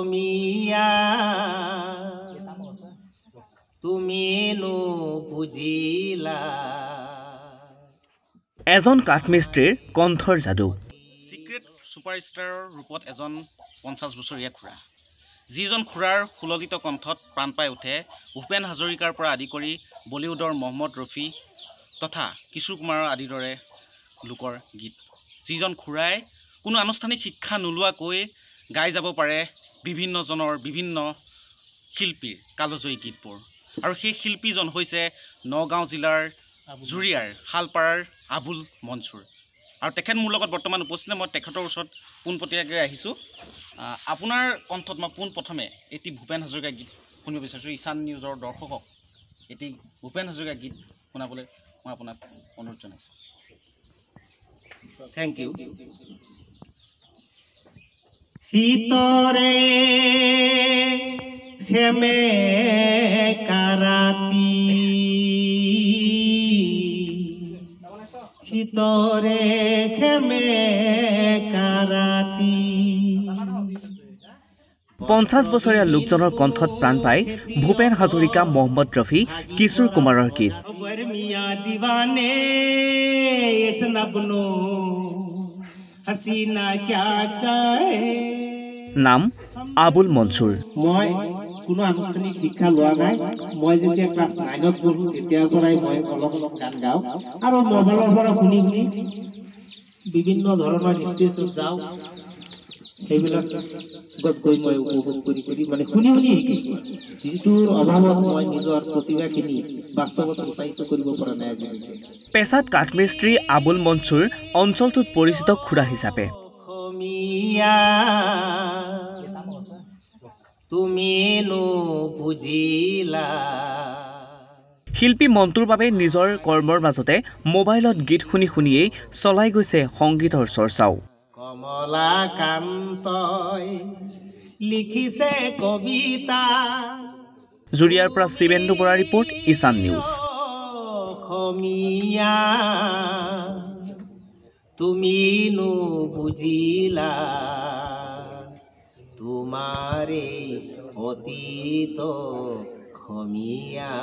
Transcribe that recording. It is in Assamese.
অসমীয়া তুমি নুবুজিলা। এজন কাঠমিস্ত্ৰীৰ কণ্ঠৰ যাদু। চিক্ৰেট ছুপাৰষ্টাৰৰ ৰূপত এজন 50 বছৰীয়া খুৰা, যিজন খুৰাৰ সুললিত কণ্ঠত প্ৰাণ পাই উঠে ভূপেন হাজৰিকাৰ পৰা আদি কৰি বলিউডৰ মহম্মদ ৰফি তথা কিশোৰ কুমাৰৰ আদিৰ দৰে লোকৰ গীত, যিজন খুৰাই কোনো আনুষ্ঠানিক শিক্ষা নোলোৱাকৈ গাই যাব পাৰে বিভিন্নজনৰ বিভিন্ন শিল্পীৰ কালজয়ী গীতবোৰ। আৰু সেই শিল্পীজন হৈছে নগাঁও জিলাৰ জুৰিয়াৰ শালপাৰাৰ আবুল মনছুৰ। আৰু তেখেত মোৰ লগত বৰ্তমান উপস্থিত। মই তেখেতৰ ওচৰত পোনপটীয়াকৈ আহিছোঁ। আপোনাৰ কণ্ঠত মই পোনপ্ৰথমে এটি ভূপেন হাজৰিকাৰ গীত শুনিব বিচাৰিছোঁ। ঈশান নিউজৰ দৰ্শকক এটি ভূপেন হাজৰিকাৰ গীত শুনাবলৈ মই আপোনাক অনুৰোধ জনাইছোঁ। Thank U. শীতৰে হেমে কাৰাতি, শীতৰে হেমে কাৰাতি। 50 বছৰীয়া লোকজনৰ কণ্ঠত প্ৰাণ পাই ভূপেন হাজৰিকা, মহম্মদ ৰফি, কিশোৰ কুমাৰৰ গীত। মিয়া দিৱানে ইস নবনো হাসিনা ক্যা চাহে। নাম আবুল মনছুৰ। মই কোনো আনুষ্ঠানিক শিক্ষা লোৱা নাই। মই যেতিয়া ক্লাছ 9ত পঢ়ো তেতিয়াৰ পৰাই মই অলপ অলপ গান গাওঁ আৰু মোবাইলৰ পৰা শুনি শুনি বিভিন্ন ধৰণৰ ষ্টেজত যাওঁ। সেইবিলাক গৈ মই উপভোগ কৰি কৰি মানে শুনি শুনি শিকিছোঁ। যিটোৰ অভাৱত মই নিজৰ প্ৰতিভাখিনি বাস্তৱত ৰূপায়িত কৰিব পৰা নাই আজিলৈকে। পেছাত কাঠমিস্ত্ৰী আবুল মনছুৰ অঞ্চলটোত পৰিচিত খুৰা হিচাপে। অসমীয়া তুমি নুবুজিলা। শিল্পী মন্টুৰ বাবে নিজৰ কৰ্মৰ মাজতে মোবাইলত গীত শুনি শুনিয়েই চলাই গৈছে সংগীতৰ চৰ্চাও। কমলাকান্তই লিখিছে কবিতা। জুৰিয়াৰ পৰা শিৱেন্দু বৰা ৰিপৰ্ট, ঈশান নিউজ। অসমীয়া তুমি নুবুজিলা, তোমাৰে অতীত অসমীয়া।